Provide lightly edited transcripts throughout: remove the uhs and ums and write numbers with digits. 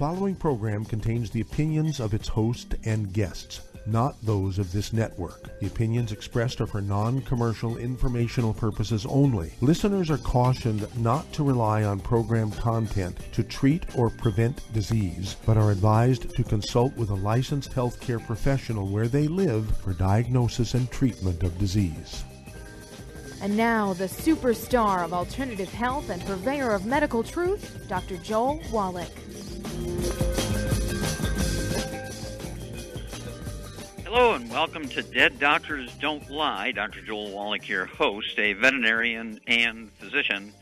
following program contains the opinions of its host and guests, not those of this network. The opinions expressed are for non-commercial informational purposes only. Listeners are cautioned not to rely on program content to treat or prevent disease, but are advised to consult with a licensed healthcare professional where they live for diagnosis and treatment of disease. And now, the superstar of alternative health and purveyor of medical truth, Dr. Joel Wallach. Hello and welcome to Dead Doctors Don't Lie. Dr. Joel Wallach, your host, a veterinarian and physician.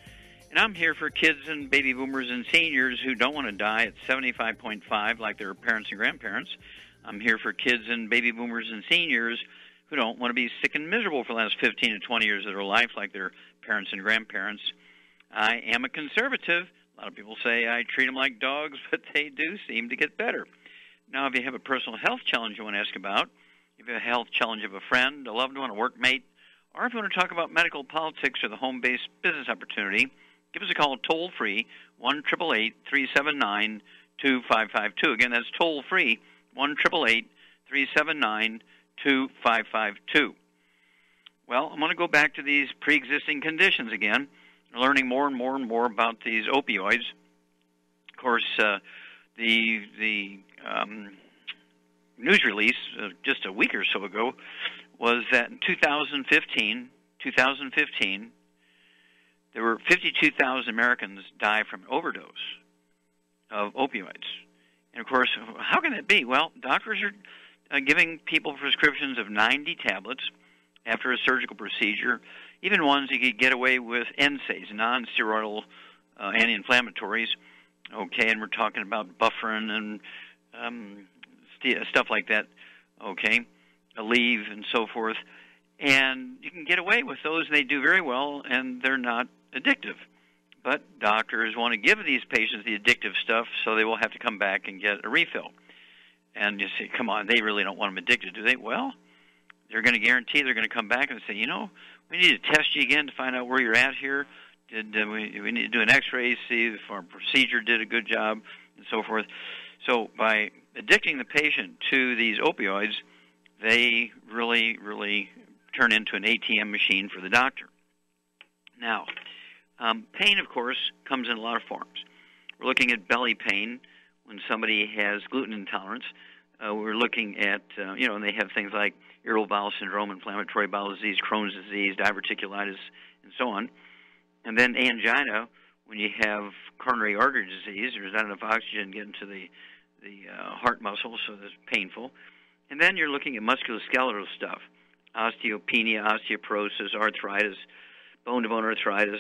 And I'm here for kids and baby boomers and seniors who don't want to die at 75.5 like their parents and grandparents. I'm here for kids and baby boomers and seniors who don't want to be sick and miserable for the last 15 to 20 years of their life like their parents and grandparents. I am a conservative. A lot of people say I treat them like dogs, but they do seem to get better. Now, if you have a personal health challenge you want to ask about, if you have a health challenge of a friend, a loved one, a workmate, or if you want to talk about medical politics or the home-based business opportunity, give us a call toll-free, 1-888-379-2552. Again, that's toll-free, 1-888-379-2552. Well, I'm going to go back to these pre-existing conditions again, learning more and more and more about these opioids. Of course, the news release just a week or so ago was that in 2015, there were 52,000 Americans die from overdose of opioids. And, of course, how can that be? Well, doctors are giving people prescriptions of 90 tablets after a surgical procedure, even ones you could get away with NSAIDs, non-steroidal anti-inflammatories. Okay, and we're talking about bufferin and stuff like that, okay, Aleve and so forth. And you can get away with those, and they do very well, and they're not addictive. But doctors want to give these patients the addictive stuff, so they will have to come back and get a refill. And you say, come on, they really don't want them addicted, do they? Well, they're going to guarantee they're going to come back and say, you know, we need to test you again to find out where you're at here. We need to do an x-ray, see if our procedure did a good job, and so forth. So by addicting the patient to these opioids, they really, really turn into an ATM machine for the doctor. Now, pain, of course, comes in a lot of forms. We're looking at belly pain when somebody has gluten intolerance. We're looking at, and they have things like irritable bowel syndrome, inflammatory bowel disease, Crohn's disease, diverticulitis, and so on. And then angina, when you have coronary artery disease, there's not enough oxygen getting to the heart muscle, so that's painful. And then you're looking at musculoskeletal stuff, osteopenia, osteoporosis, arthritis, bone-to-bone arthritis,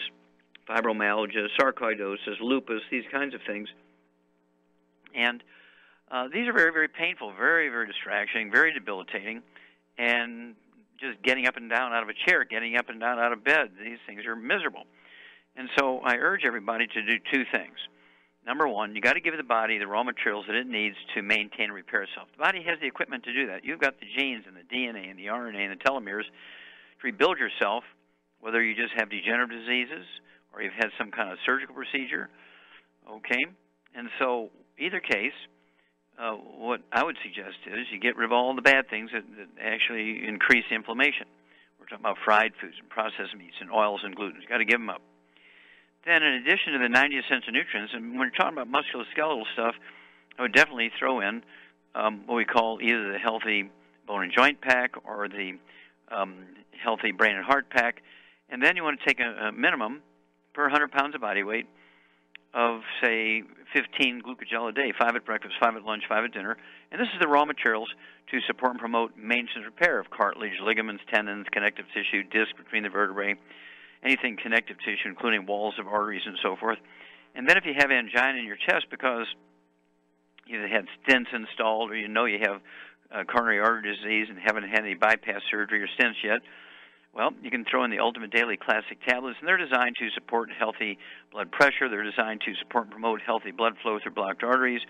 fibromyalgia, sarcoidosis, lupus, these kinds of things. And these are very, very painful, very, very distracting, very debilitating, and just getting up and down out of a chair, getting up and down out of bed, these things are miserable. And so I urge everybody to do two things. Number one, you got to give the body the raw materials that it needs to maintain and repair itself. The body has the equipment to do that. You've got the genes and the DNA and the RNA and the telomeres to rebuild yourself, whether you just have degenerative diseases or you've had some kind of surgical procedure, okay? And so either case, what I would suggest is you get rid of all the bad things that actually increase inflammation. We're talking about fried foods and processed meats and oils and gluten. You've got to give them up. Then in addition to the 90 essential nutrients, and when you're talking about musculoskeletal stuff, I would definitely throw in what we call either the healthy bone and joint pack or the healthy brain and heart pack. And then you want to take a minimum per 100 pounds of body weight of, say, 15 glucogel a day, 5 at breakfast, 5 at lunch, 5 at dinner. And this is the raw materials to support and promote maintenance and repair of cartilage, ligaments, tendons, connective tissue, disc between the vertebrae, anything connective tissue, including walls of arteries and so forth. And then if you have angina in your chest because you had stents installed or you know you have coronary artery disease and haven't had any bypass surgery or stents yet, well, you can throw in the Ultimate Daily Classic tablets, and they're designed to support healthy blood pressure. They're designed to support and promote healthy blood flow through blocked arteries.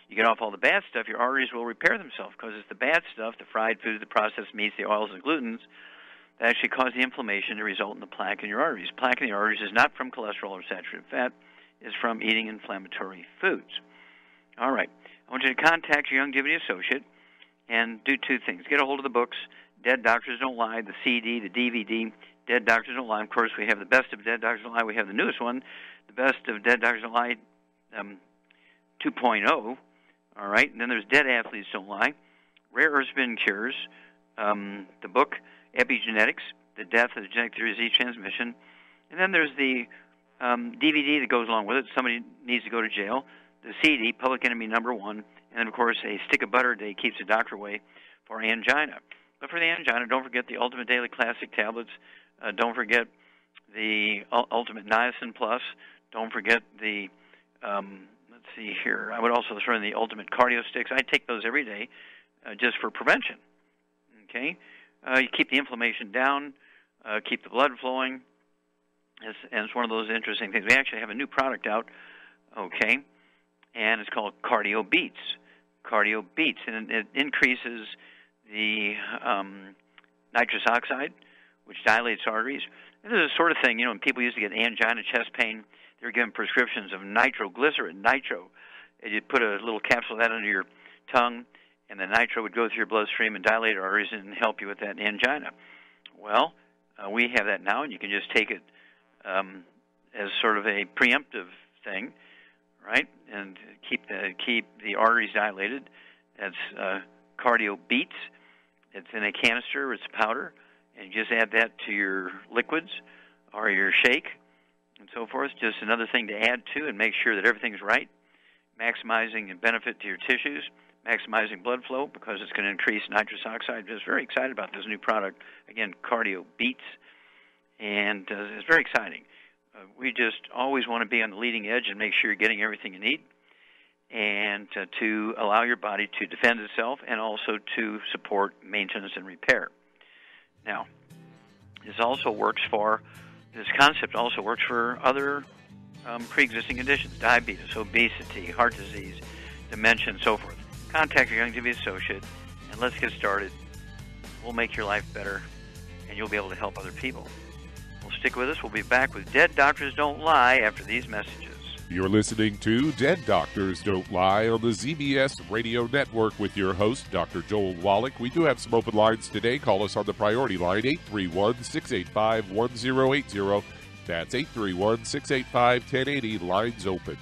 You get off all the bad stuff, your arteries will repair themselves because it's the bad stuff, the fried foods, the processed meats, the oils and glutens, that actually cause the inflammation to result in the plaque in your arteries. Plaque in the arteries is not from cholesterol or saturated fat. It's from eating inflammatory foods. All right. I want you to contact your longevity associate and do two things. Get a hold of the books, Dead Doctors Don't Lie, the CD, the DVD, Dead Doctors Don't Lie. Of course, we have the best of Dead Doctors Don't Lie. We have the newest one, the best of Dead Doctors Don't Lie 2.0. All right. And then there's Dead Athletes Don't Lie, Rare Earth Spin Cures, the book Epigenetics, The Death of the Genetic Disease Transmission. And then there's the DVD that goes along with it, Somebody Needs to Go to Jail, the CD, Public Enemy Number 1, and then, of course, a stick of butter a day keeps the doctor away for angina. But for the angina, don't forget the Ultimate Daily Classic tablets. Don't forget the Ultimate Niacin Plus. Don't forget the, let's see here, I would also throw in the Ultimate Cardio Sticks. I take those every day just for prevention. Okay? You keep the inflammation down, keep the blood flowing, and it's one of those interesting things. We actually have a new product out, okay, and it's called Cardio Beats. Cardio Beats, and it increases the nitrous oxide, which dilates arteries. And this is the sort of thing, when people used to get angina, chest pain, they were given prescriptions of nitroglycerin, nitro. And you'd put a little capsule of that under your tongue, and the nitro would go through your bloodstream and dilate arteries and help you with that angina. Well, we have that now, and you can just take it as sort of a preemptive thing, right? And keep the arteries dilated. That's Cardio Beats. It's in a canister. It's powder, and you just add that to your liquids or your shake and so forth. Just another thing to add to and make sure that everything's right, maximizing the benefit to your tissues, maximizing blood flow because it's going to increase nitrous oxide. I'm just very excited about this new product. Again, Cardio Beats, and it's very exciting. We just always want to be on the leading edge and make sure you're getting everything you need, and to allow your body to defend itself and also to support maintenance and repair. Now, this concept also works for other pre-existing conditions, diabetes, obesity, heart disease, dementia, and so forth. Contact your longevity associate, and let's get started. We'll make your life better, and you'll be able to help other people. Well, stick with us. We'll be back with Dead Doctors Don't Lie after these messages. You're listening to Dead Doctors Don't Lie on the ZBS Radio Network with your host, Dr. Joel Wallach. We do have some open lines today. Call us on the priority line, 831-685-1080. That's 831-685-1080. Lines open.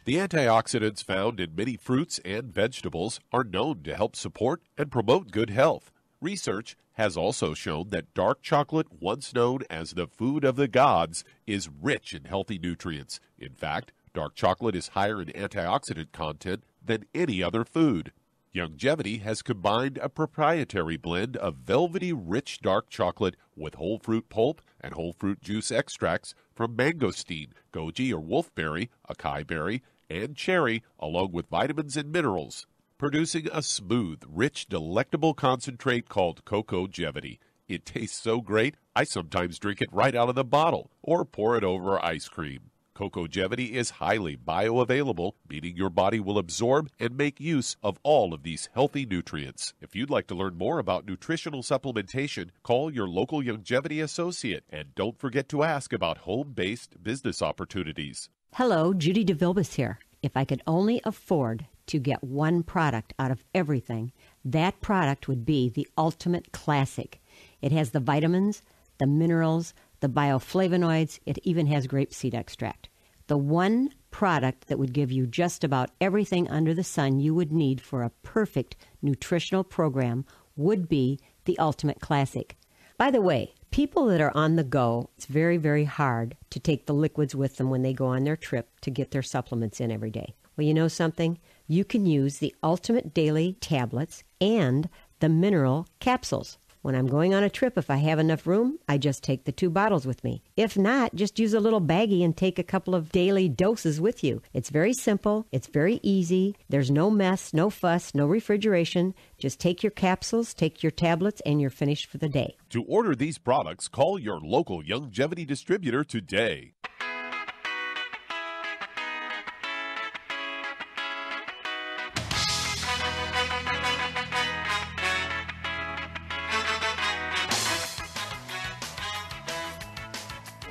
The antioxidants found in many fruits and vegetables are known to help support and promote good health. Research has also shown that dark chocolate, once known as the food of the gods, is rich in healthy nutrients. In fact, dark chocolate is higher in antioxidant content than any other food. Longevity has combined a proprietary blend of velvety rich dark chocolate with whole fruit pulp and whole fruit juice extracts from mangosteen, goji or wolfberry, acai berry, and cherry, along with vitamins and minerals, producing a smooth, rich, delectable concentrate called Cocogevity. It tastes so great, I sometimes drink it right out of the bottle or pour it over ice cream. Cocogevity is highly bioavailable, meaning your body will absorb and make use of all of these healthy nutrients. If you'd like to learn more about nutritional supplementation, call your local longevity associate, and don't forget to ask about home-based business opportunities. Hello, Judy DeVilbus here. If I could only afford to get one product out of everything, that product would be the Ultimate Classic. It has the vitamins, the minerals, the bioflavonoids. It even has grapeseed extract. The one product that would give you just about everything under the sun you would need for a perfect nutritional program would be the Ultimate Classic. By the way, people that are on the go, it's very, very hard to take the liquids with them when they go on their trip to get their supplements in every day. Well, you know something? You can use the Ultimate Daily tablets and the mineral capsules. When I'm going on a trip, if I have enough room, I just take the 2 bottles with me. If not, just use a little baggie and take a couple of daily doses with you. It's very simple. It's very easy. There's no mess, no fuss, no refrigeration. Just take your capsules, take your tablets, and you're finished for the day. To order these products, call your local longevity distributor today.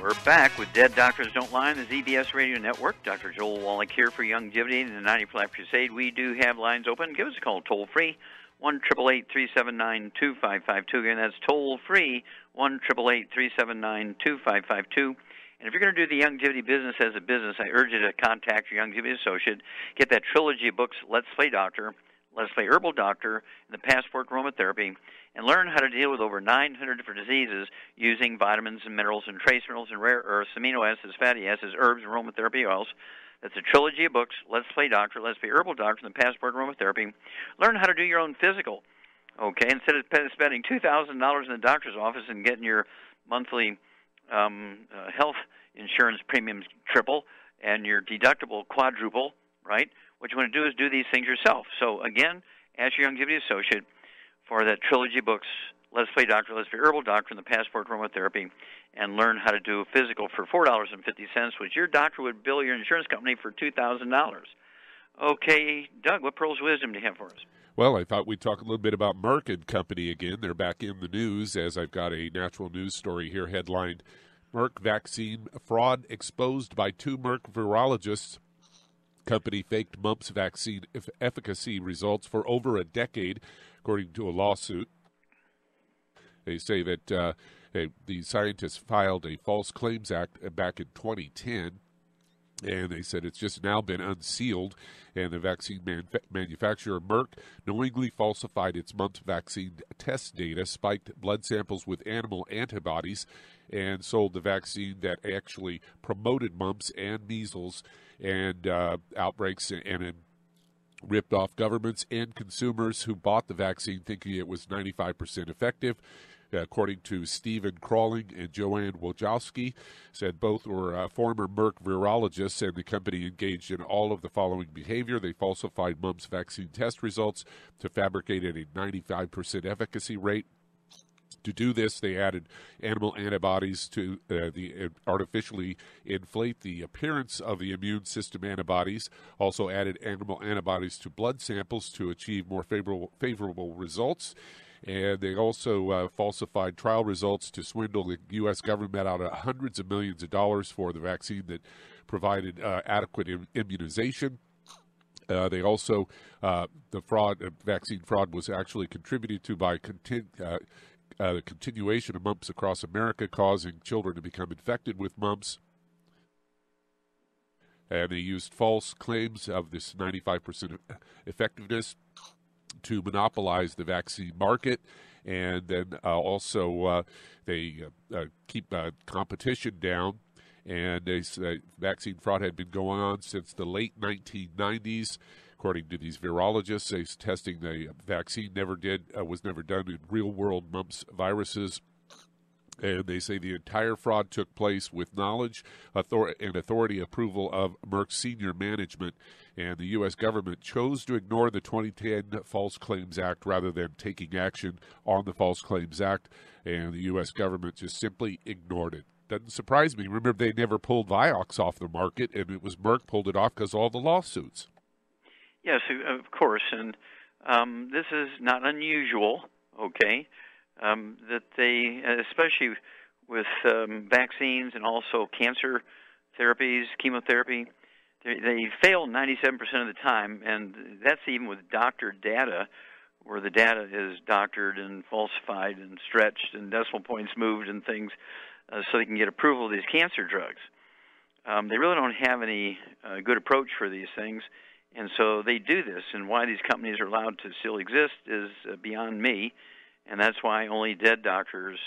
We're back with Dead Doctors Don't Lie on the ZBS Radio Network. Dr. Joel Wallach here for Longevity and the 90 for Life Crusade. We do have lines open. Give us a call toll-free, 1-888-379-2552. Again, that's toll-free, 1-888-379-2552. And if you're going to do the longevity business as a business, I urge you to contact your longevity associate. Get that trilogy of books, Let's Play Doctor, Let's Play Herbal Doctor, and the Passport Aromatherapy, and learn how to deal with over 900 different diseases using vitamins and minerals and trace minerals and rare earths, amino acids, fatty acids, herbs, and aromatherapy oils. That's a trilogy of books, Let's Play Doctor, Let's Play Herbal Doctor, and the Passport Aromatherapy. Learn how to do your own physical, okay? Instead of spending $2,000 in the doctor's office and getting your monthly health insurance premiums triple and your deductible quadruple, right? What you want to do is do these things yourself. So, again, ask your longevity associate for that trilogy books, Let's Play Doctor, Let's Play Herbal Doctor, and the Passport Aromatherapy, and learn how to do a physical for $4.50, which your doctor would bill your insurance company for $2,000. Okay, Doug, what pearls of wisdom do you have for us? Well, I thought we'd talk a little bit about Merck and Company again. They're back in the news, as I've got a natural news story here headlined, Merck vaccine fraud exposed by 2 Merck virologists. Company faked mumps vaccine efficacy results for over a decade, according to a lawsuit. They say that the scientists filed a False Claims Act back in 2010, and they said it's just now been unsealed, and the vaccine manufacturer Merck knowingly falsified its mumps vaccine test data, spiked blood samples with animal antibodies, and sold the vaccine that actually promoted mumps and measles and outbreaks, and ripped off governments and consumers who bought the vaccine thinking it was 95% effective. According to Stephen Crawling and Joanne Wojcicki, said both were former Merck virologists, and the company engaged in all of the following behavior. They falsified mumps vaccine test results to fabricate at a 95% efficacy rate. To do this, they added animal antibodies to artificially inflate the appearance of the immune system antibodies. Also added animal antibodies to blood samples to achieve more favorable results. And they also falsified trial results to swindle the U.S. government out of hundreds of millions of dollars for the vaccine that provided adequate immunization. They also, vaccine fraud was actually contributed to by the continuation of mumps across America, causing children to become infected with mumps. And they used false claims of this 95% effectiveness to monopolize the vaccine market. And then also they keep competition down. And they say vaccine fraud had been going on since the late 1990s. According to these virologists, testing the vaccine was never done in real-world mumps viruses. And they say the entire fraud took place with knowledge and authority approval of Merck's senior management. And the U.S. government chose to ignore the 2010 False Claims Act rather than taking action on the False Claims Act. And the U.S. government just simply ignored it. Doesn't surprise me. Remember, they never pulled Vioxx off the market, and it was Merck pulled it off because of all the lawsuits. Yes, of course, and this is not unusual, okay, that they, especially with vaccines and also cancer therapies, chemotherapy, they fail 97% of the time, and that's even with doctored data, where the data is doctored and falsified and stretched and decimal points moved and things so they can get approval of these cancer drugs. They really don't have any good approach for these things. And so they do this, and why these companies are allowed to still exist is beyond me, and that's why only dead doctors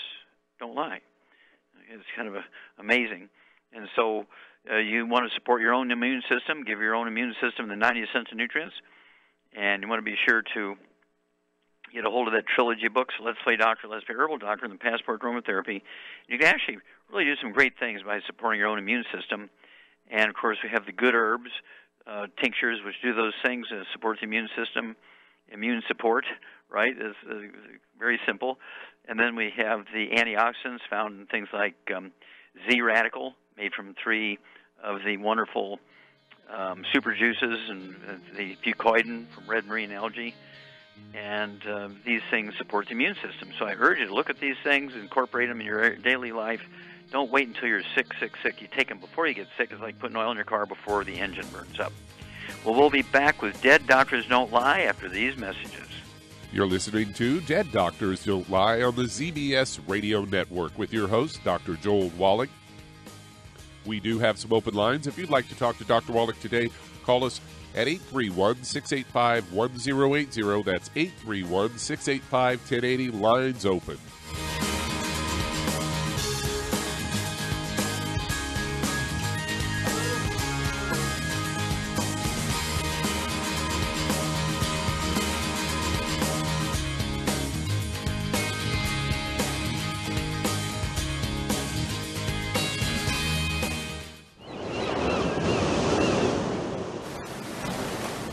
don't lie. It's kind of amazing. And so you want to support your own immune system, give your own immune system the 90 essential nutrients, and you want to be sure to get a hold of that trilogy of books, Let's Play Doctor, Let's Play Herbal Doctor, and the Passport Aromatherapy. You can actually really do some great things by supporting your own immune system. And, of course, we have the good herbs, tinctures, which do those things, support the immune system, immune support, right, is very simple. And then we have the antioxidants found in things like Z-radical, made from 3 of the wonderful super juices, and the fucoidan from red marine algae. And these things support the immune system. So I urge you to look at these things, incorporate them in your daily life Don't wait until you're sick. You take them before you get sick. It's like putting oil in your car before the engine burns up. Well, we'll be back with Dead Doctors Don't Lie after these messages. You're listening to Dead Doctors Don't Lie on the ZBS Radio Network with your host, Dr. Joel Wallach. We do have some open lines. If you'd like to talk to Dr. Wallach today, call us at 831-685-1080. That's 831-685-1080. Lines open.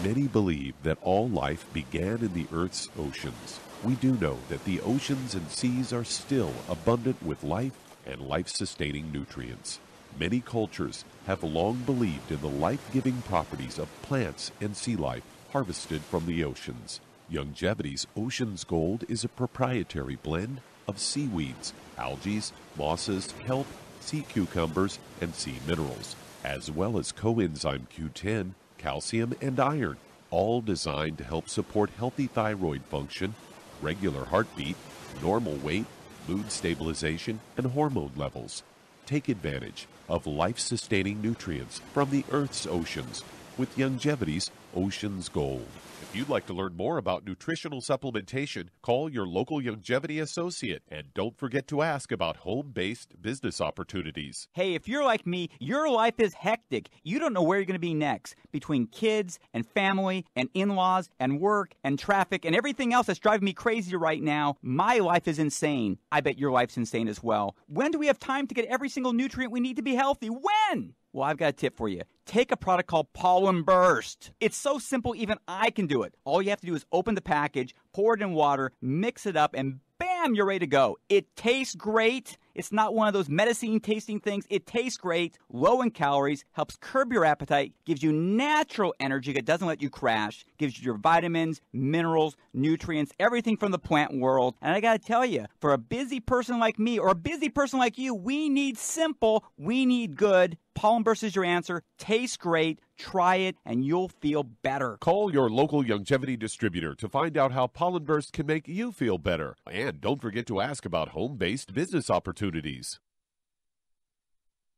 Many believe that all life began in the Earth's oceans. We do know that the oceans and seas are still abundant with life and life-sustaining nutrients. Many cultures have long believed in the life-giving properties of plants and sea life harvested from the oceans. Longevity's Ocean's Gold is a proprietary blend of seaweeds, algae, mosses, kelp, sea cucumbers, and sea minerals, as well as coenzyme Q10, calcium, and iron, all designed to help support healthy thyroid function, regular heartbeat, normal weight, mood stabilization, and hormone levels. Take advantage of life-sustaining nutrients from the Earth's oceans with Longevity's Ocean's Gold. If you'd like to learn more about nutritional supplementation, call your local Longevity associate, and don't forget to ask about home-based business opportunities. Hey, if you're like me, your life is hectic. You don't know where you're going to be next. Between kids and family and in-laws and work and traffic and everything else that's driving me crazy right now, my life is insane. I bet your life's insane as well. When do we have time to get every single nutrient we need to be healthy? When? Well, I've got a tip for you. Take a product called Pollen Burst. It's so simple, even I can do it. All you have to do is open the package, pour it in water, mix it up, and bam, you're ready to go. It tastes great. It's not one of those medicine-tasting things. It tastes great, low in calories, helps curb your appetite, gives you natural energy that doesn't let you crash, gives you your vitamins, minerals, nutrients, everything from the plant world. And I got to tell you, for a busy person like me or a busy person like you, we need simple, we need good. Pollen Burst is your answer. Tastes great. Try it, and you'll feel better. Call your local Longevity distributor to find out how Pollen Burst can make you feel better. And don't forget to ask about home-based business opportunities.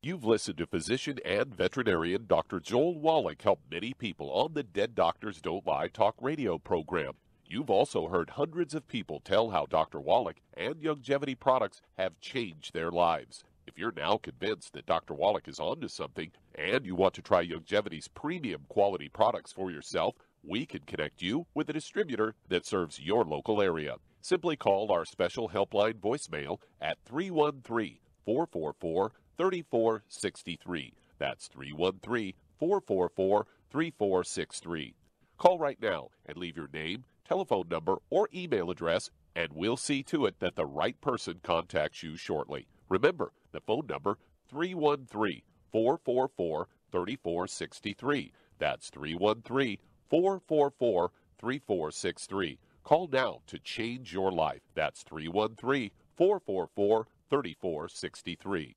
You've listened to physician and veterinarian Dr. Joel Wallach help many people on the Dead Doctors Don't Lie talk radio program. You've also heard hundreds of people tell how Dr. Wallach and Longevity products have changed their lives. If you're now convinced that Dr. Wallach is onto something and you want to try Longevity's premium quality products for yourself, we can connect you with a distributor that serves your local area. Simply call our special helpline voicemail at 313-444-3463. That's 313-444-3463. Call right now and leave your name, telephone number, or email address, and we'll see to it that the right person contacts you shortly. Remember, the phone number, 313-444-3463. That's 313-444-3463. Call now to change your life. That's 313-444-3463.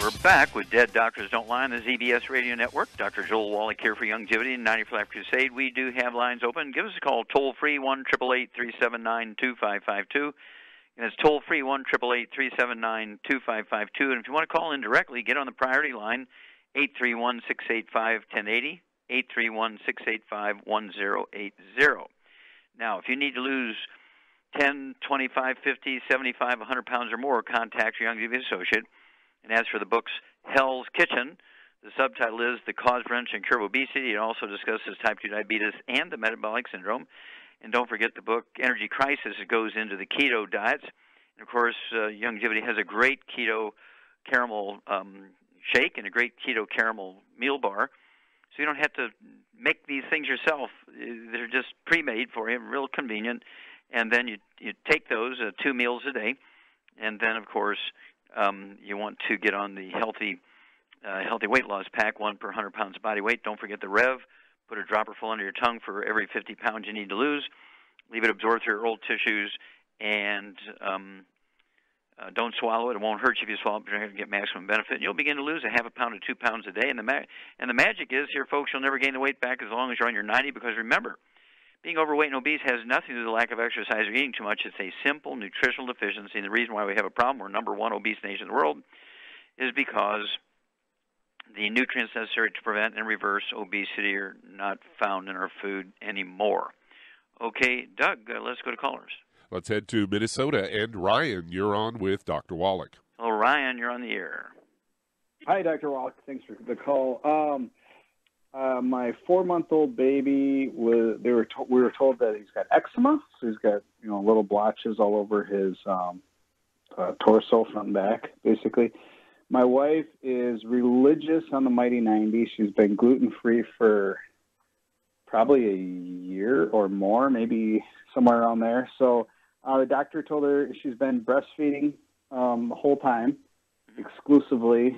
We're back with Dead Doctors Don't Lie on the ZBS Radio Network. Dr. Joel Wallach here for Longevity and 90 for Life Crusade. We do have lines open. Give us a call toll-free, 1-888-379-2552. And it's toll-free, 1-888-379-2552. And if you want to call in directly, get on the priority line, 831-685-1080, 831-685-1080. Now, if you need to lose 10, 25, 50, 75, 100 pounds or more, contact your Longevity associate. And as for the books Hell's Kitchen, the subtitle is The Cause, Prevention, and Cure of Obesity. It also discusses type 2 diabetes and the metabolic syndrome. And don't forget the book Energy Crisis. It goes into the keto diets. And, of course, Longevity has a great keto caramel shake and a great keto caramel meal bar. So you don't have to make these things yourself. They're just pre-made for you, real convenient. And then you take those 2 meals a day. And then, of course, you want to get on the healthy weight loss pack, 1 per 100 pounds of body weight. Don't forget the Rev Put a dropper full under your tongue for every 50 pounds you need to lose. Leave it absorb through your oral tissues, and don't swallow it. It won't hurt you if you swallow it, but you're going to get maximum benefit. And you'll begin to lose a half a pound to 2 pounds a day. And the magic is here, folks, you'll never gain the weight back as long as you're on your 90, because remember, being overweight and obese has nothing to do with the lack of exercise or eating too much. It's a simple nutritional deficiency. And the reason why we have a problem, we're number one obese nation in the world, is because the nutrients necessary to prevent and reverse obesity are not found in our food anymore. Okay, Doug, let's go to callers. Let's head to Minnesota. And Ryan, you're on with Dr. Wallach. Hello, Ryan. You're on the air. Hi, Dr. Wallach. Thanks for the call. My 4-month-old baby we were told that he's got eczema, so he's got little blotches all over his torso, front and back, basically. My wife is religious on the Mighty 90. She's been gluten-free for probably a year or more, maybe somewhere around there. So the doctor told her she's been breastfeeding the whole time, exclusively.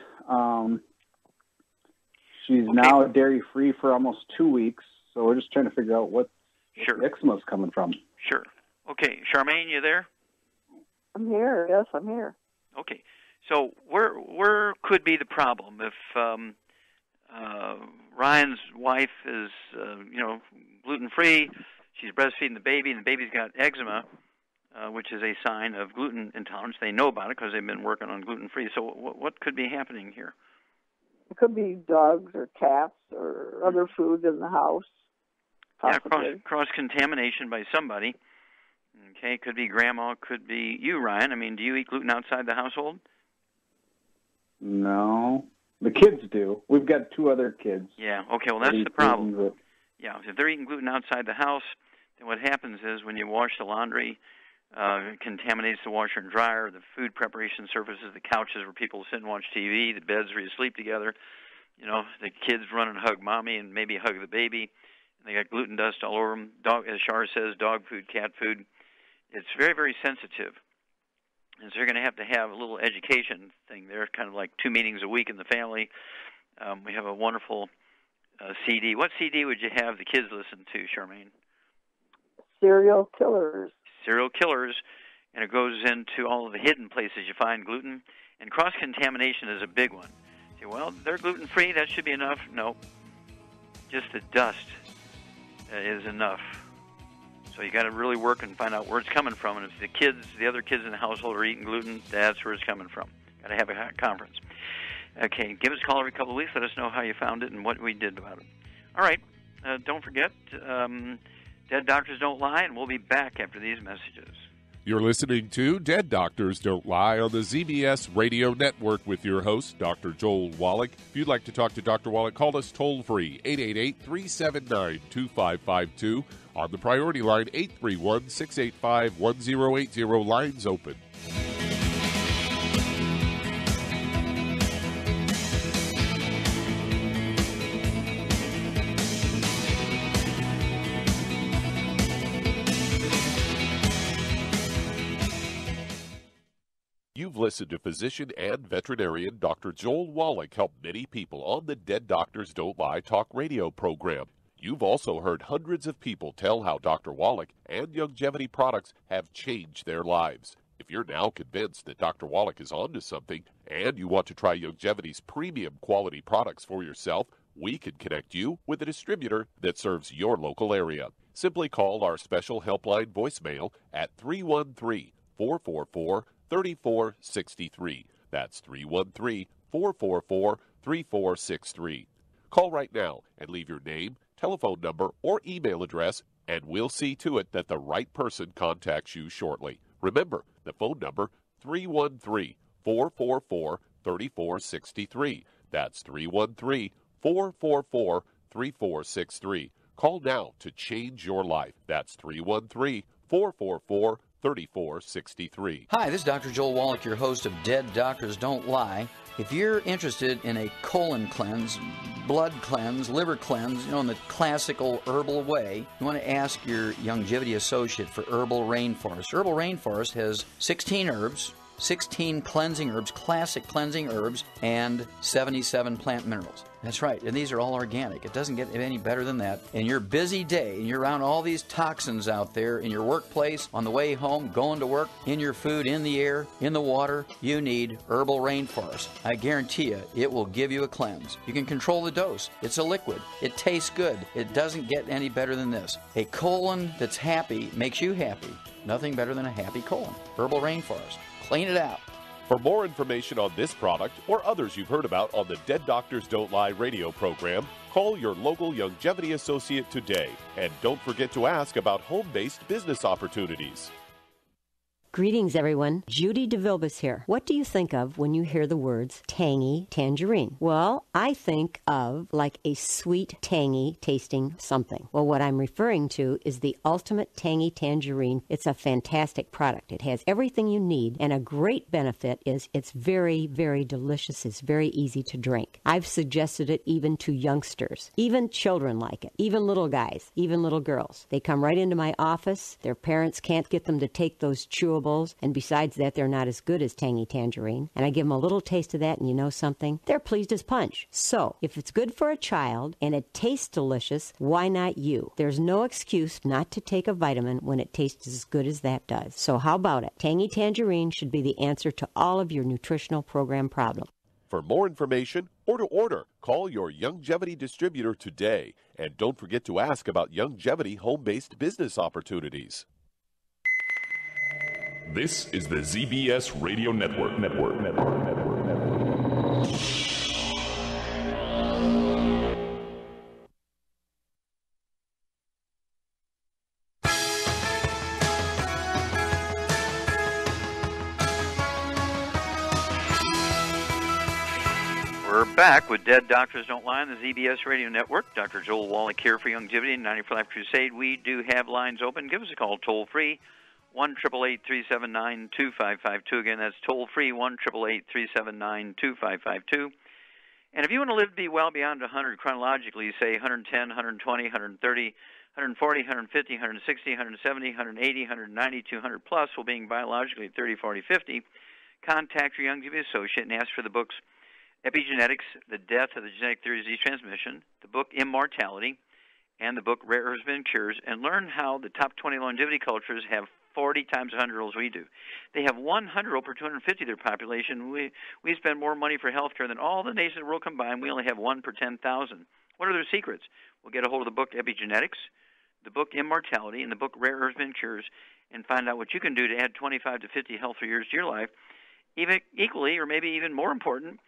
She's now dairy-free for almost 2 weeks, so we're just trying to figure out what the eczema is coming from. Sure. Okay, Charmaine, you there? I'm here. Yes, I'm here. Okay. So where could be the problem if Ryan's wife is gluten-free, she's breastfeeding the baby, and the baby's got eczema, which is a sign of gluten intolerance. They know about it because they've been working on gluten-free. So what could be happening here? It could be dogs or cats or other food in the house. Possibly. Yeah, cross-contamination by somebody. Okay, could be grandma, could be you, Ryan. I mean, do you eat gluten outside the household? No. The kids do. We've got 2 other kids. Yeah, okay, well, that's the problem. Yeah, if they're eating gluten outside the house, then what happens is when you wash the laundry, it contaminates the washer and dryer, the food preparation surfaces, the couches where people sit and watch TV, the beds where you sleep together. The kids run and hug mommy and maybe hug the baby. And they got gluten dust all over them. As Shar says, dog food, cat food. It's very, very sensitive. And so you're going to have a little education thing there, kind of like 2 meetings a week in the family. We have a wonderful CD. What CD would you have the kids listen to, Charmaine? Serial Killers. Serial Killers, and it goes into all of the hidden places you find gluten. And cross-contamination is a big one. You say, well, they're gluten-free, that should be enough. No, just the dust is enough. So you got to really work and find out where it's coming from. And if the other kids in the household are eating gluten, that's where it's coming from. Got to have a conference. Okay, give us a call every couple of weeks. Let us know how you found it and what we did about it. All right, don't forget, Dead Doctors Don't Lie, and we'll be back after these messages. You're listening to Dead Doctors Don't Lie on the ZBS Radio Network with your host, Dr. Joel Wallach. If you'd like to talk to Dr. Wallach, call us toll-free, 888-379-2552. On the priority line, 831-685-1080. Lines open. You've listened to physician and veterinarian Dr. Joel Wallach help many people on the Dead Doctors Don't Lie talk radio program. You've also heard hundreds of people tell how Dr. Wallach and Youngevity products have changed their lives. If you're now convinced that Dr. Wallach is onto something and you want to try Youngevity's premium quality products for yourself, we can connect you with a distributor that serves your local area. Simply call our special helpline voicemail at 313-444-3463. That's 313-444-3463. Call right now and leave your name, telephone number, or email address, and we'll see to it that the right person contacts you shortly. Remember, the phone number, 313-444-3463. That's 313-444-3463. Call now to change your life. That's 313-444-3463. Hi, this is Dr. Joel Wallach, your host of Dead Doctors Don't Lie. If you're interested in a colon cleanse, blood cleanse, liver cleanse, in the classical herbal way, you want to ask your Youngevity associate for Herbal Rainforest. Herbal Rainforest has 16 herbs, 16 cleansing herbs, classic cleansing herbs, and 77 plant minerals. That's right, and these are all organic. It doesn't get any better than that. In your busy day, and you're around all these toxins out there in your workplace, on the way home, going to work, in your food, in the air, in the water, you need Herbal Rainforest. I guarantee you, it will give you a cleanse. You can control the dose. It's a liquid. It tastes good. It doesn't get any better than this. A colon that's happy makes you happy. Nothing better than a happy colon. Herbal Rainforest. Clean it out. For more information on this product or others you've heard about on the Dead Doctors Don't Lie radio program, call your local Longevity associate today. And don't forget to ask about home-based business opportunities. Greetings, everyone. Judy DeVilbus here. What do you think of when you hear the words tangy tangerine? Well, I think of like a sweet, tangy tasting something. Well, what I'm referring to is the Ultimate Tangy Tangerine. It's a fantastic product. It has everything you need, and a great benefit is it's very, very delicious. It's very easy to drink. I've suggested it even to youngsters. Even children like it. Even little guys. Even little girls. They come right into my office. Their parents can't get them to take those chewables. And besides that, they're not as good as Tangy Tangerine. And I give them a little taste of that, and you know something? They're pleased as punch. So, if it's good for a child and it tastes delicious, why not you? There's no excuse not to take a vitamin when it tastes as good as that does. So how about it? Tangy Tangerine should be the answer to all of your nutritional program problems. For more information or to order, call your Longevity distributor today. And don't forget to ask about Longevity home-based business opportunities. This is the ZBS Radio Network. We're back with Dead Doctors Don't Lie on the ZBS Radio Network. Dr. Joel Wallach here for Longevity and 90 for Life Crusade. We do have lines open. Give us a call toll-free. 1-888-379-2552. Again, that's toll-free, 1-888-379-2552. And if you want to live to be well beyond 100 chronologically, say 110, 120, 130, 140, 150, 160, 170, 180, 190, 200 plus, while being biologically 30, 40, 50, contact your Longevity associate and ask for the books Epigenetics, The Death of the Genetic Theory of Disease Transmission, the book Immortality, and the book Rare Herbs and Cures, and learn how the top 20 longevity cultures have 40 times 100-year-olds we do. They have 100 per 250 of their population. We spend more money for health care than all the nations of the world combined. We only have 1 per 10,000. What are their secrets? We'll get a hold of the book Epigenetics, the book Immortality, and the book Rare Herbs and Cures, and find out what you can do to add 25 to 50 healthier years to your life. Even equally, or maybe even more important,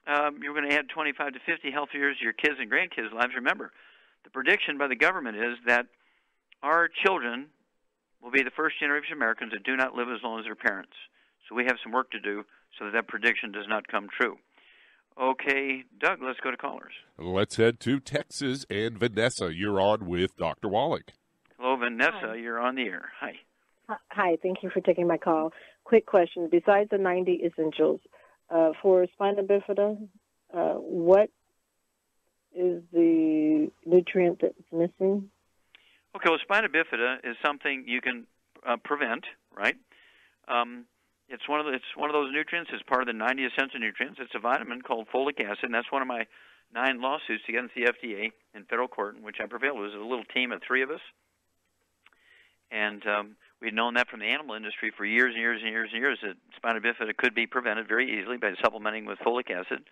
you're going to add 25 to 50 healthier years to your kids' and grandkids' lives. Remember, the prediction by the government is that our children will be the first generation of Americans that do not live as long as their parents. So we have some work to do so that that prediction does not come true. Okay, Doug, let's go to callers. Let's head to Texas. And Vanessa, you're on with Dr. Wallach. Hello, Vanessa. Hi. You're on the air. Hi. Hi, thank you for taking my call. Quick question. Besides the 90 essentials, for spina bifida, what is the nutrient that's missing? Okay, well, spina bifida is something you can prevent, right? It's one of those nutrients. It's part of the 90 essential nutrients. It's a vitamin called folic acid, and that's one of my 9 lawsuits against the FDA in federal court, in which I prevailed. It was a little team of 3 of us, and we'd known that from the animal industry for years and years and years and years that spina bifida could be prevented very easily by supplementing with folic acid.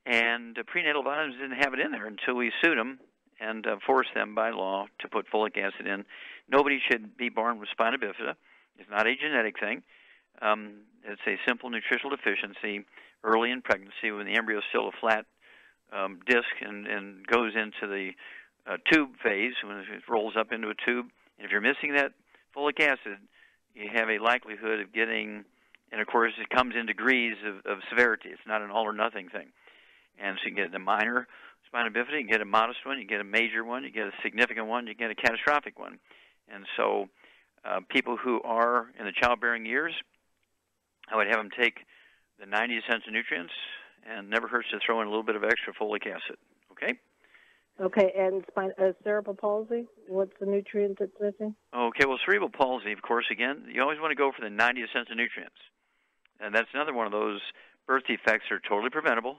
And prenatal vitamins didn't have it in there until we sued them and forced them by law to put folic acid in. Nobody should be born with spina bifida. It's not a genetic thing. It's a simple nutritional deficiency early in pregnancy when the embryo is still a flat disc and goes into the tube phase, when it rolls up into a tube. And if you're missing that folic acid, you have a likelihood of getting, and of course it comes in degrees of severity. It's not an all or nothing thing. And so you get a minor spina bifida, you get a modest one, you get a major one, you get a significant one, you get a catastrophic one. And so people who are in the childbearing years, I would have them take the 90 essential nutrients, and never hurts to throw in a little bit of extra folic acid. Okay? Okay, and cerebral palsy, what's the nutrient that's missing? Okay, well, cerebral palsy, of course, again, you always want to go for the 90 essential nutrients. And that's another one of those birth defects that are totally preventable.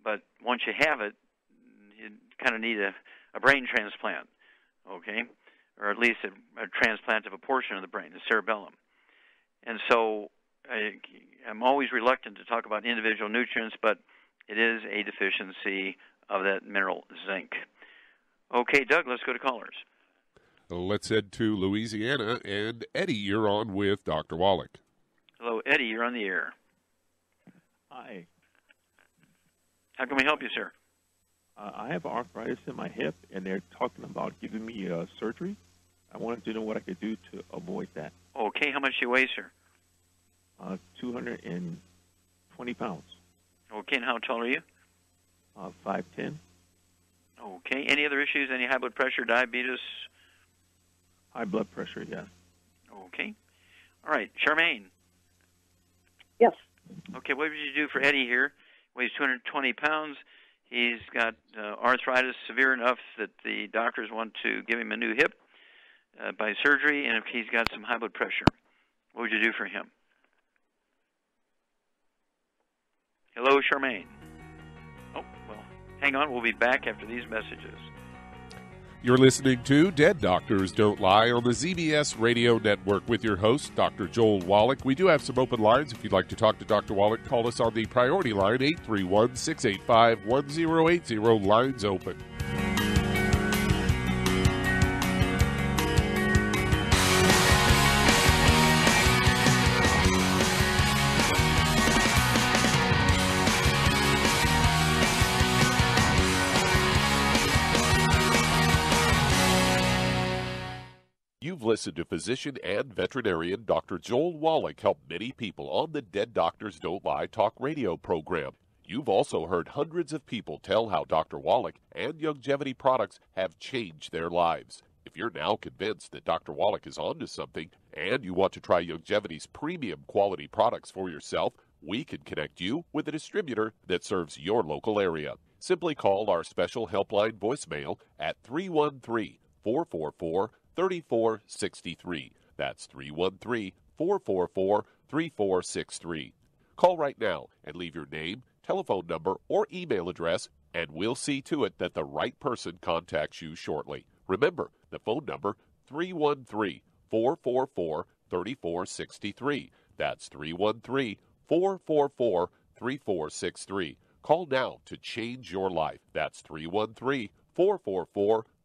But once you have it, you kind of need a brain transplant, okay? Or at least a transplant of a portion of the brain, the cerebellum. And so I'm always reluctant to talk about individual nutrients, but it is a deficiency of that mineral zinc. Okay, Doug, let's go to callers. Let's head to Louisiana. And Eddie, you're on with Dr. Wallach. Hello, Eddie, you're on the air. Hi. How can we help you, sir? I have arthritis in my hip, and they're talking about giving me surgery. I wanted to know what I could do to avoid that. Okay, how much do you weigh, sir? 220 pounds. Okay, and how tall are you? 5'10". Okay, any other issues? Any high blood pressure, diabetes? High blood pressure, yes. Okay. All right, Charmaine. Yes. Okay, what would you do for Eddie here? Weighs 220 pounds. He's got arthritis severe enough that the doctors want to give him a new hip by surgery, and if he's got some high blood pressure, what would you do for him? Hello, Charmaine. Oh, well, hang on. We'll be back after these messages. You're listening to Dead Doctors Don't Lie on the ZBS Radio Network with your host, Dr. Joel Wallach. We do have some open lines. If you'd like to talk to Dr. Wallach, call us on the priority line, 831-685-1080. Lines open. You've listened to physician and veterinarian Dr. Joel Wallach help many people on the Dead Doctors Don't Lie talk radio program. You've also heard hundreds of people tell how Dr. Wallach and Youngevity products have changed their lives. If you're now convinced that Dr. Wallach is onto something and you want to try Youngevity's premium quality products for yourself, we can connect you with a distributor that serves your local area. Simply call our special helpline voicemail at 313-444-3463. That's 313-444-3463. Call right now and leave your name, telephone number, or email address, and we'll see to it that the right person contacts you shortly. Remember, the phone number, 313-444-3463. That's 313-444-3463. Call now to change your life. That's 313-444-3463.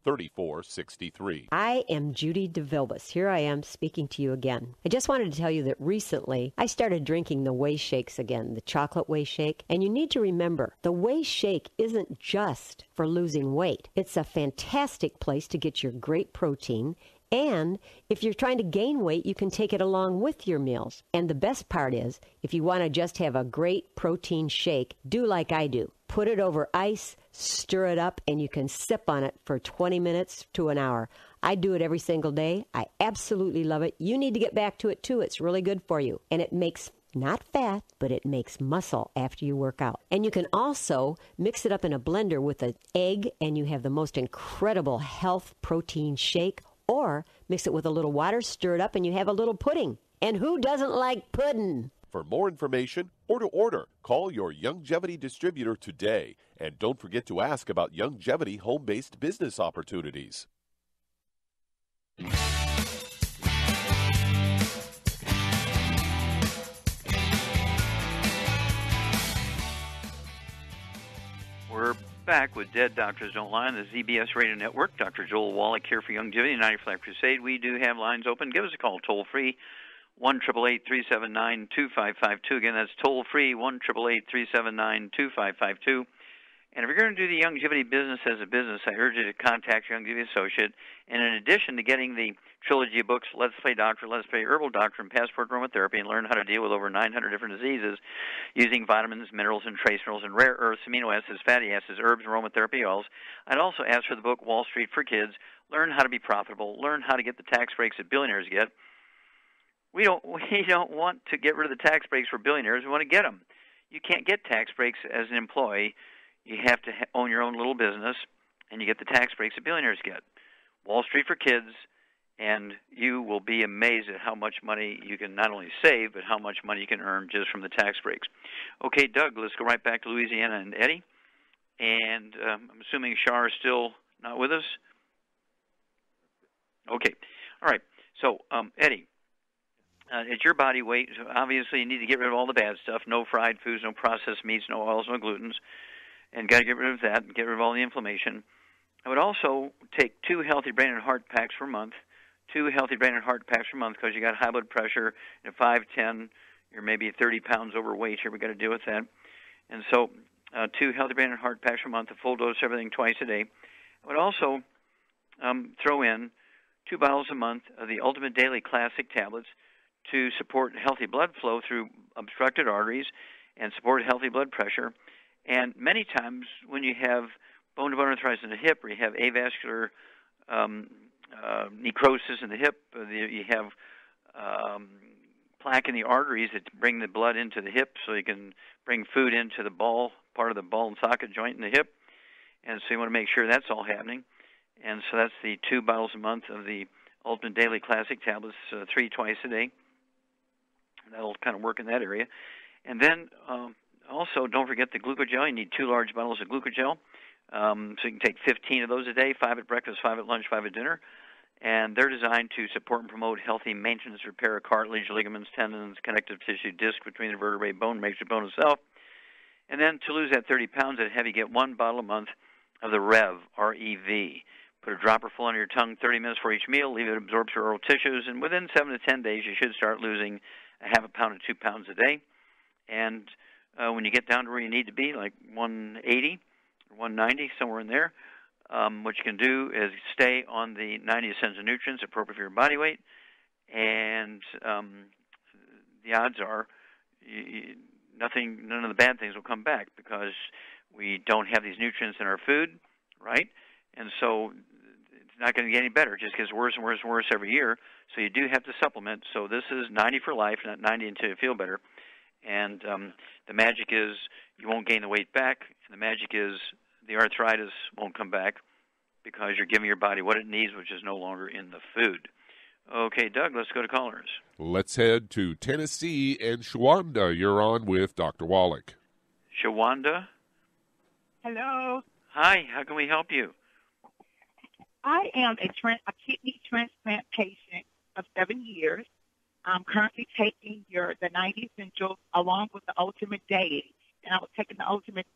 3463. I am Judy DeVilbus. Here I am speaking to you again. I just wanted to tell you that recently I started drinking the Whey Shakes again, the chocolate Whey Shake. And you need to remember, the Whey Shake isn't just for losing weight. It's a fantastic place to get your great protein. And if you're trying to gain weight, you can take it along with your meals. And the best part is, if you want to just have a great protein shake, do like I do. Put it over ice, stir it up, and you can sip on it for 20 minutes to an hour. I do it every single day. I absolutely love it. You need to get back to it, too. It's really good for you. And it makes not fat, but it makes muscle after you work out. And you can also mix it up in a blender with an egg, and you have the most incredible health protein shake. Or mix it with a little water, stir it up, and you have a little pudding. And who doesn't like pudding? For more information or to order, call your Youngevity distributor today. And don't forget to ask about Youngevity home-based business opportunities. We're back with Dead Doctors Don't Lie on the ZBS Radio Network. Dr. Joel Wallach here for Youngevity, 95 Crusade. We do have lines open. Give us a call toll-free, 1-888-379-2552. Again, that's toll-free, 1-888-379-2552. And if you're going to do the Youngevity business as a business, I urge you to contact your Youngevity associate. And in addition to getting the trilogy of books, Let's Play Doctor, Let's Play Herbal Doctor, and Passport Aromatherapy, and learn how to deal with over 900 different diseases using vitamins, minerals, and trace minerals, and rare earths, amino acids, fatty acids, herbs, and aromatherapy oils, I'd also ask for the book Wall Street for Kids. Learn how to be profitable. Learn how to get the tax breaks that billionaires get. We don't want to get rid of the tax breaks for billionaires. We want to get them. You can't get tax breaks as an employee. You have to own your own little business, and you get the tax breaks that billionaires get. Wall Street for Kids and you will be amazed at how much money you can not only save, but how much money you can earn just from the tax breaks. Okay, Doug, let's go right back to Louisiana and Eddie. And I'm assuming Shar is still not with us? Okay. All right. So, Eddie, at your body weight, obviously you need to get rid of all the bad stuff, no fried foods, no processed meats, no oils, no glutens, and got to get rid of that and get rid of all the inflammation. I would also take 2 healthy brain and heart packs per month, 2 healthy brain and heart packs per month because you got high blood pressure, and 5'10", you're maybe 30 pounds overweight here. We got to deal with that. And so 2 healthy brain and heart packs per month, a full dose of everything twice a day. I would also throw in 2 bottles a month of the Ultimate Daily Classic tablets to support healthy blood flow through obstructed arteries and support healthy blood pressure. And many times when you have bone-to-bone arthritis in the hip, or you have avascular necrosis in the hip, you have plaque in the arteries that bring the blood into the hip so you can bring food into the part of the ball and socket joint in the hip. And so you want to make sure that's all happening. And so that's the 2 bottles a month of the Ultimate Daily Classic tablets, 3 twice a day. That'll kind of work in that area. And then also don't forget the glucogel. You need 2 large bottles of glucogel. So you can take 15 of those a day, 5 at breakfast, 5 at lunch, 5 at dinner. And they're designed to support and promote healthy maintenance, repair of cartilage, ligaments, tendons, connective tissue, disc between the vertebrae, bone, makes the bone itself. And then to lose that 30 pounds, I'd have you get 1 bottle a month of the REV, R-E-V. Put a dropper full under your tongue 30 minutes for each meal. Leave it absorb through oral tissues. And within 7 to 10 days, you should start losing a half a pound to 2 pounds a day. And when you get down to where you need to be, like 180 or 190, somewhere in there, what you can do is stay on the 90 essential nutrients appropriate for your body weight. And the odds are none of the bad things will come back because we don't have these nutrients in our food, right? And so it's not going to get any better. It just gets worse and worse and worse every year. So you do have to supplement. So this is 90 for life, not 90 until you feel better. And the magic is you won't gain the weight back. And the magic is the arthritis won't come back because you're giving your body what it needs, which is no longer in the food. Okay, Doug, let's go to callers. Let's head to Tennessee. And Shawanda, you're on with Dr. Wallach. Shawanda? Hello. Hi, how can we help you? I am a kidney transplant patient of 7 years. I'm currently taking the 90 Essentials along with the Ultimate Daily. And I was taking the Ultimate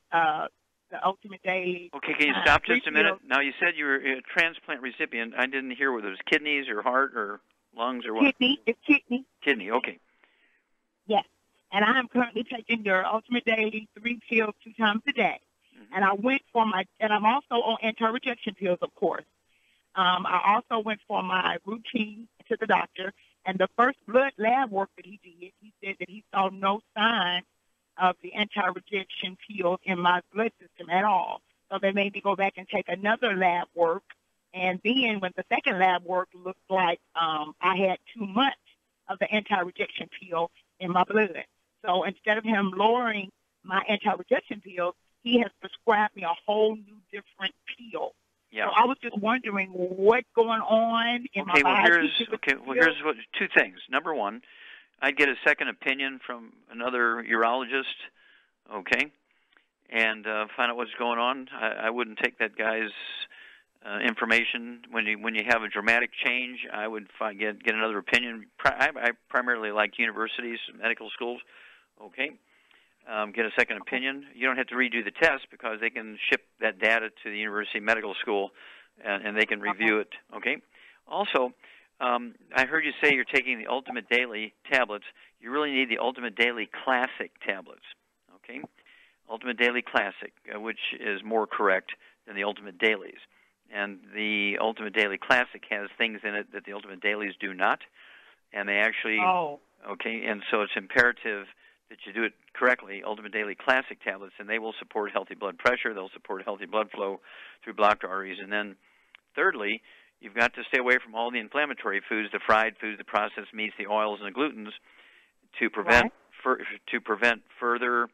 Daily. Okay, can you stop just a minute? Now, you said you were a transplant recipient. I didn't hear whether it was kidneys or heart or lungs or what. Kidney. It's kidney. Kidney, okay. Yes. And I am currently taking your Ultimate Daily 3 pills 2 times a day. Mm-hmm. And I'm also on anti-rejection pills, of course. I also went for my routine to the doctor, and the first blood lab work that he did, he said that he saw no sign of the anti-rejection pills in my blood system at all. So they made me go back and take another lab work, and then when the second lab work looked like I had too much of the anti-rejection pill in my blood. So instead of him lowering my anti-rejection pills, he has prescribed me a whole new different pill. Yeah. So I was just wondering what's going on in my body. Here's 2 things. Number 1, I'd get a second opinion from another urologist, okay, and find out what's going on. I wouldn't take that guy's information. When you have a dramatic change, I would get another opinion. I primarily like universities, medical schools, okay. Get a second opinion. You don't have to redo the test because they can ship that data to the university medical school, and they can review it. Okay. Also, I heard you say you're taking the Ultimate Daily tablets. You really need the Ultimate Daily Classic tablets. Okay. Ultimate Daily Classic, which is more correct than the Ultimate Dailies. And the Ultimate Daily Classic has things in it that the Ultimate Dailies do not, and they actually. Oh. Okay. And so it's imperative that you do it correctly, Ultimate Daily Classic tablets, and they will support healthy blood pressure. They'll support healthy blood flow through blocked arteries. And then, thirdly, you've got to stay away from all the inflammatory foods, the fried foods, the processed meats, the oils, and the glutens, to prevent further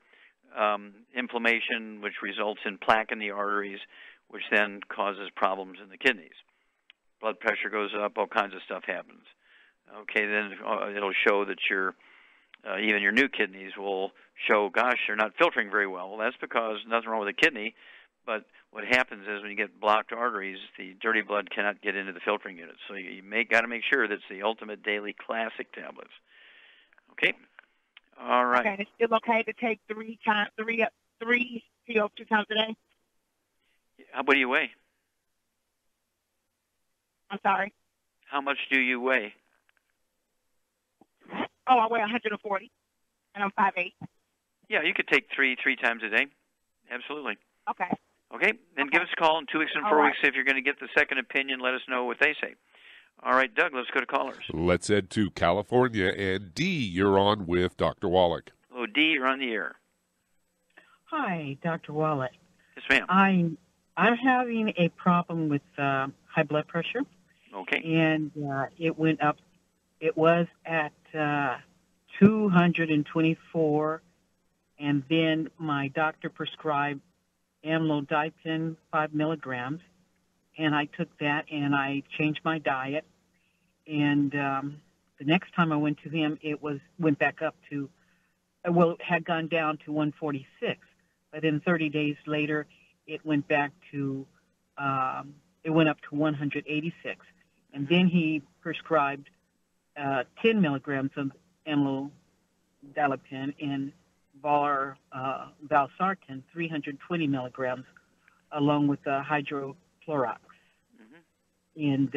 inflammation, which results in plaque in the arteries, which then causes problems in the kidneys. blood pressure goes up, all kinds of stuff happens. Okay, then it'll show that even your new kidneys will show, gosh, they're not filtering very well. Well, that's because nothing wrong with the kidney, but what happens is when you get blocked arteries, the dirty blood cannot get into the filtering unit. So you got to make sure that's the Ultimate Daily Classic tablets. Okay? All right. Okay, it's still okay to take three pills 2 times a day? What do you weigh? I'm sorry? How much do you weigh? Oh, I weigh 140, and I'm 5'8". Yeah, you could take three times a day. Absolutely. Okay. Okay, then give us a call in 2 weeks and 4 weeks if you're going to get the second opinion. Let us know what they say. All right, Doug, let's go to callers. Let's head to California. And Dee, you're on with Dr. Wallach. Oh, Dee, you're on the air. Hi, Dr. Wallach. Yes, ma'am. I'm having a problem with high blood pressure. Okay. And it went up. It was at 224, and then my doctor prescribed amlodipine 5 milligrams, and I took that, and I changed my diet. And the next time I went to him, went back up to, it had gone down to 146. But then 30 days later, it went back to, it went up to 186. And then he prescribed 10 milligrams of amlodipine and valsartan, 320 milligrams, along with hydrochlorox. And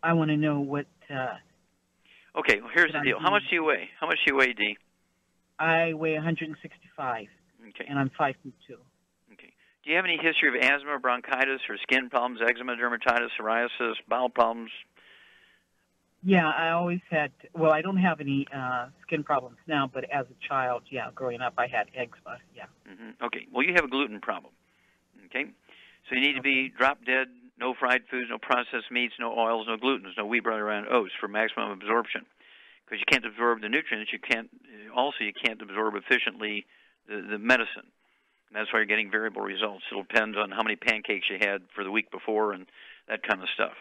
I want to know what... okay, well, here's the deal. How much do you weigh? How much do you weigh, Dee? I weigh 165, and I'm 5'2". Okay. Do you have any history of asthma, bronchitis, or skin problems, eczema, dermatitis, psoriasis, bowel problems? Yeah, I always had, I don't have any skin problems now, but as a child, growing up, I had eczema, Okay, well, you have a gluten problem, okay? So you need to be drop dead, no fried foods, no processed meats, no oils, no glutens, no wheat, butter, and oats for maximum absorption. Because you can't absorb the nutrients, you can't absorb efficiently the medicine. And that's why you're getting variable results. It'll depend on how many pancakes you had for the week before and that kind of stuff.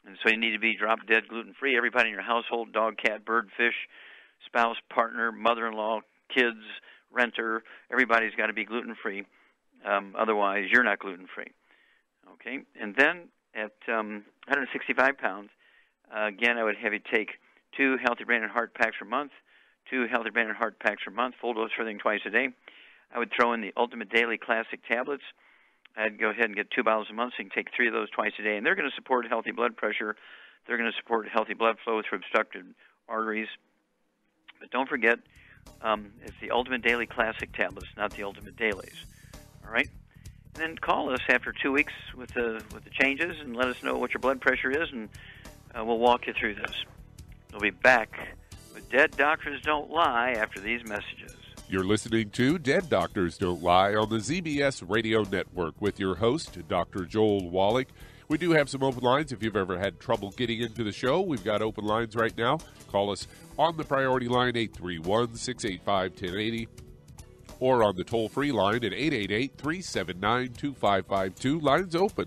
And so you need to be drop-dead gluten-free. Everybody in your household, dog, cat, bird, fish, spouse, partner, mother-in-law, kids, renter, everybody's got to be gluten-free. Otherwise, you're not gluten-free. Okay? And then at 165 pounds, again, I would have you take 2 Healthy Brain and Heart packs per month, 2 Healthy Brain and Heart packs per month, full dose for everything twice a day. I would throw in the Ultimate Daily Classic tablets. I'd go ahead and get 2 bottles a month, so you can take 3 of those twice a day. And they're going to support healthy blood pressure. They're going to support healthy blood flow through obstructed arteries. But don't forget, it's the Ultimate Daily Classic tablets, not the Ultimate Dailies. All right? And then call us after 2 weeks with the changes and let us know what your blood pressure is, and we'll walk you through this. We'll be back with Dead Doctors Don't Lie after these messages. You're listening to Dead Doctors Don't Lie on the ZBS Radio Network with your host, Dr. Joel Wallach. We do have some open lines. If you've ever had trouble getting into the show, we've got open lines right now. Call us on the priority line, 831-685-1080, or on the toll-free line at 888-379-2552. Lines open.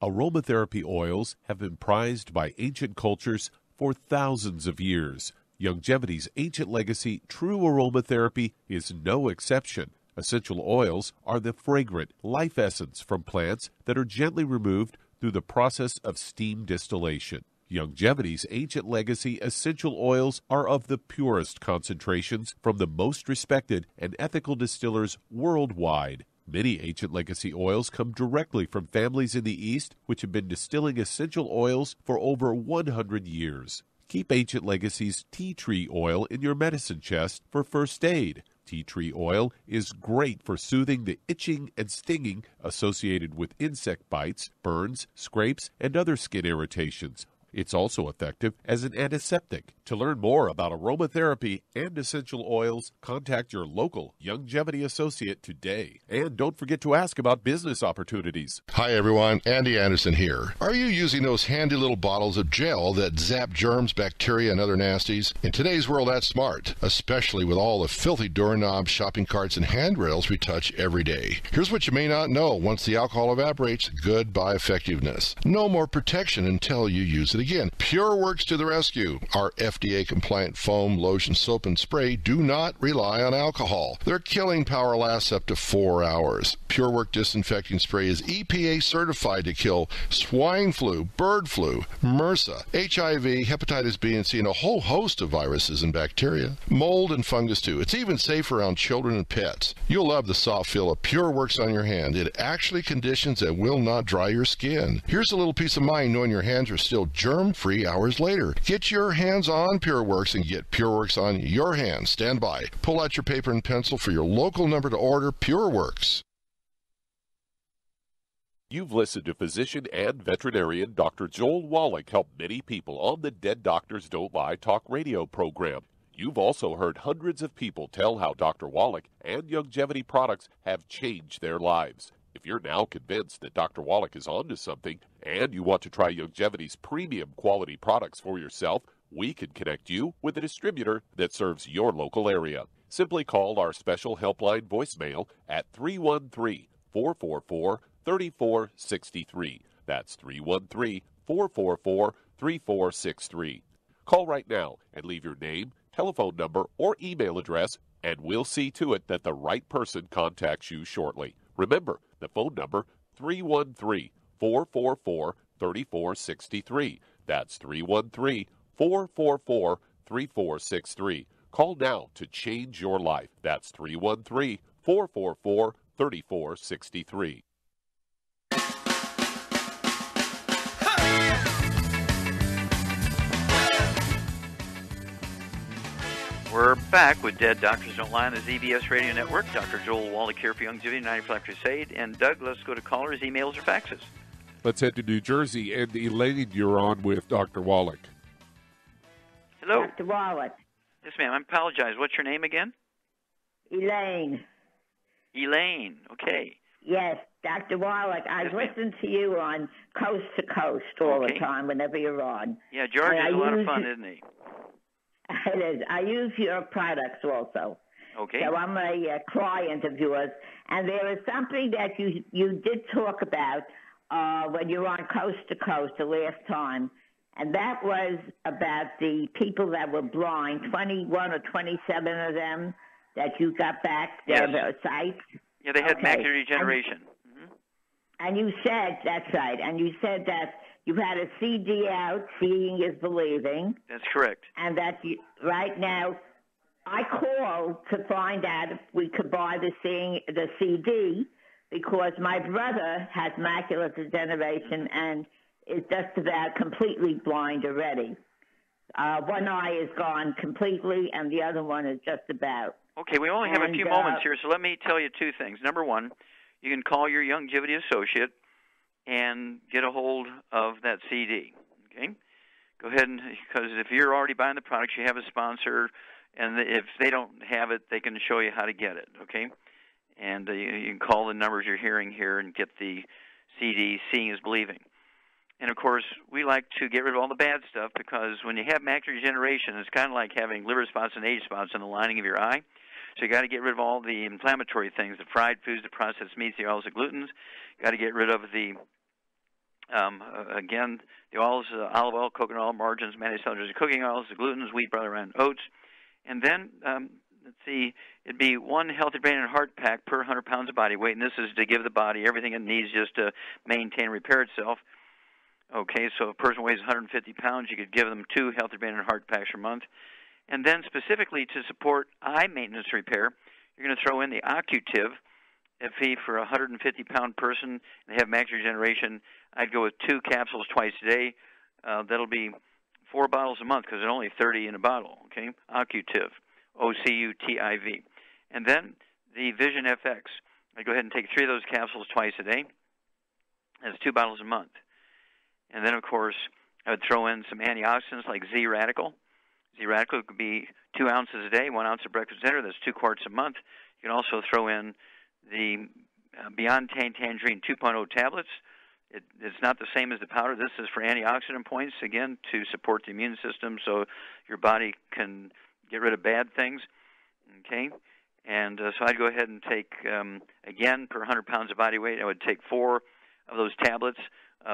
Aromatherapy oils have been prized by ancient cultures for thousands of years. Longevity's ancient legacy, true aromatherapy, is no exception. Essential oils are the fragrant life essence from plants that are gently removed through the process of steam distillation. Longevity's ancient legacy essential oils are of the purest concentrations from the most respected and ethical distillers worldwide. Many ancient legacy oils come directly from families in the East which have been distilling essential oils for over 100 years. Keep Ancient Legacy's tea tree oil in your medicine chest for first aid. Tea tree oil is great for soothing the itching and stinging associated with insect bites, burns, scrapes, and other skin irritations. It's also effective as an antiseptic. To learn more about aromatherapy and essential oils, contact your local Youngevity associate today. And don't forget to ask about business opportunities. Hi everyone, Andy Anderson here. Are you using those handy little bottles of gel that zap germs, bacteria, and other nasties? In today's world, that's smart, especially with all the filthy doorknobs, shopping carts, and handrails we touch every day. Here's what you may not know. Once the alcohol evaporates, goodbye effectiveness. No more protection until you use it again. PureWorks to the rescue. Our FDA-compliant foam, lotion, soap, and spray do not rely on alcohol. Their killing power lasts up to 4 hours. PureWorks disinfecting spray is EPA certified to kill swine flu, bird flu, MRSA, HIV, hepatitis B and C, and a whole host of viruses and bacteria. Mold and fungus too. It's even safe around children and pets. You'll love the soft feel of PureWorks on your hand. It actually conditions and will not dry your skin. Here's a little peace of mind knowing your hands are still germ-free hours later. Get your hands on PureWorks and get PureWorks on your hands. Stand by. Pull out your paper and pencil for your local number to order PureWorks. You've listened to physician and veterinarian Dr. Joel Wallach help many people on the Dead Doctors Don't Lie talk radio program. You've also heard hundreds of people tell how Dr. Wallach and Youngevity products have changed their lives. If you're now convinced that Dr. Wallach is onto something and you want to try Youngevity's premium quality products for yourself, we can connect you with a distributor that serves your local area. Simply call our special helpline voicemail at 313-444-3463. That's 313-444-3463. Call right now and leave your name, telephone number, or email address, and we'll see to it that the right person contacts you shortly. Remember, the phone number, 313-444-3463. That's 313-444-3463. Call now to change your life. That's 313-444-3463. We're back with Dead Doctors Don't Lie on the ZBS Radio Network. Dr. Joel Wallach here for Youngevity 95 Crusade. And Doug, let's go to callers, emails, or faxes. Let's head to New Jersey. And Elaine, you're on with Dr. Wallach. Hello. Dr. Wallach. Yes, ma'am. I apologize. What's your name again? Elaine. Elaine. Okay. Yes, Dr. Wallach. I've listened to you on Coast to Coast all the time whenever you're on. Yeah, George is a lot of fun, isn't he? It is. I use your products also. Okay. So I'm a client of yours. And there is something that you did talk about when you were on Coast to Coast the last time. And that was about the people that were blind, 21 or 27 of them that you got back their sight. Yeah, they had macular degeneration. And you said, that's right, and you said that you had a CD out, Seeing is Believing. That's correct. And that right now, I called to find out if we could buy the CD because my brother has macular degeneration and is just about completely blind already. One eye is gone completely, and the other one is just about. Okay, we only have a few moments here, so let me tell you two things. Number one, you can call your Youngevity associate and get a hold of that CD. Okay, go ahead and because if you're already buying the products, you have a sponsor, and if they don't have it, they can show you how to get it. Okay, and you can call the numbers you're hearing here and get the CD. Seeing is Believing. And, of course, we like to get rid of all the bad stuff because when you have macular degeneration, it's kind of like having liver spots and age spots in the lining of your eye. So you got to get rid of all the inflammatory things, the fried foods, the processed meats, the oils, the glutens. Got to get rid of the, the oils, olive oil, coconut oil, margarines, mayonnaise, celery, cooking oils, the glutens, wheat, butter, and oats. And then, let's see, it'd be one healthy brain and heart pack per 100 pounds of body weight, and this is to give the body everything it needs just to maintain and repair itself. Okay, so if a person weighs 150 pounds, you could give them 2 healthy brain and heart packs per month. And then specifically to support eye maintenance repair, you're going to throw in the Occutive. If for a 150-pound person and they have macular degeneration, I'd go with 2 capsules twice a day. That'll be 4 bottles a month because they're only 30 in a bottle, okay? Occutive, O-C-U-T-I-V. And then the Vision FX. I'd go ahead and take 3 of those capsules twice a day. That's 2 bottles a month. And then, of course, I would throw in some antioxidants like Z-Radical. Z-Radical could be 2 ounces a day, 1 ounce of breakfast dinner. That's 2 quarts a month. You can also throw in the Beyond Tangerine 2.0 tablets. It's not the same as the powder. This is for antioxidant points, again, to support the immune system so your body can get rid of bad things. Okay? And so I'd go ahead and take, again, per 100 pounds of body weight, I would take 4 of those tablets,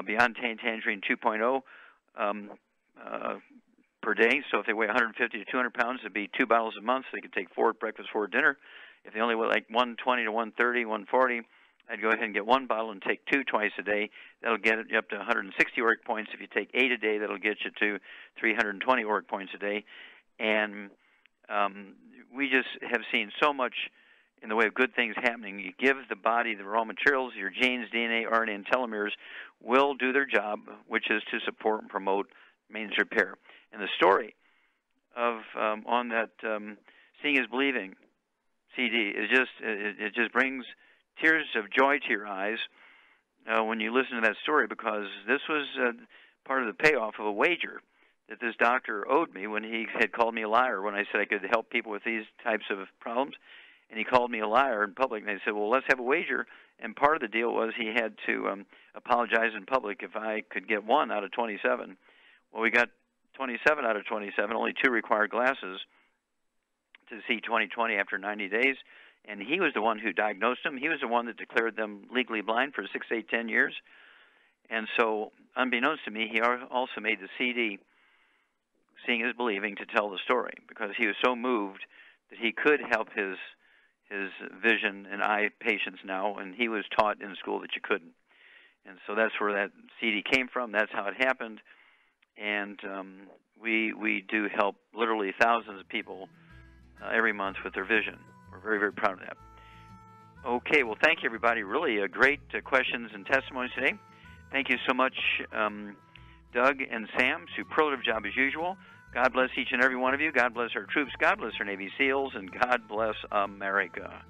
Beyond Tangerine 2.0 per day. So if they weigh 150 to 200 pounds, it'd be 2 bottles a month. So they could take 4 at breakfast, 4 at dinner. If they only weigh like 120 to 130, 140, I'd go ahead and get 1 bottle and take 2 twice a day. That'll get you up to 160 ORAC points. If you take 8 a day, that'll get you to 320 ORAC points a day. And we just have seen so much in the way of good things happening. You give the body the raw materials, your genes, DNA, RNA, and telomeres will do their job, which is to support and promote maintenance repair. And the story of on that Seeing is Believing CD is it just brings tears of joy to your eyes when you listen to that story, because this was part of the payoff of a wager that this doctor owed me when he had called me a liar when I said I could help people with these types of problems. And he called me a liar in public, and they said, well, let's have a wager. And part of the deal was he had to apologize in public if I could get 1 out of 27. Well, we got 27 out of 27, only 2 required glasses to see 20/20 after 90 days. And he was the one who diagnosed them. He was the one that declared them legally blind for 6, 8, 10 years. And so, unbeknownst to me, he also made the CD, Seeing is Believing, to tell the story, because he was so moved that he could help his vision and eye patients now, and he was taught in school that you couldn't. And so that's where that CD came from. That's how it happened. And we do help literally thousands of people every month with their vision. We're very, very proud of that. Okay, well, thank you, everybody. Really great questions and testimonies today. Thank you so much, Doug and Sam. Superlative job as usual. God bless each and every one of you. God bless our troops. God bless our Navy SEALs. And God bless America.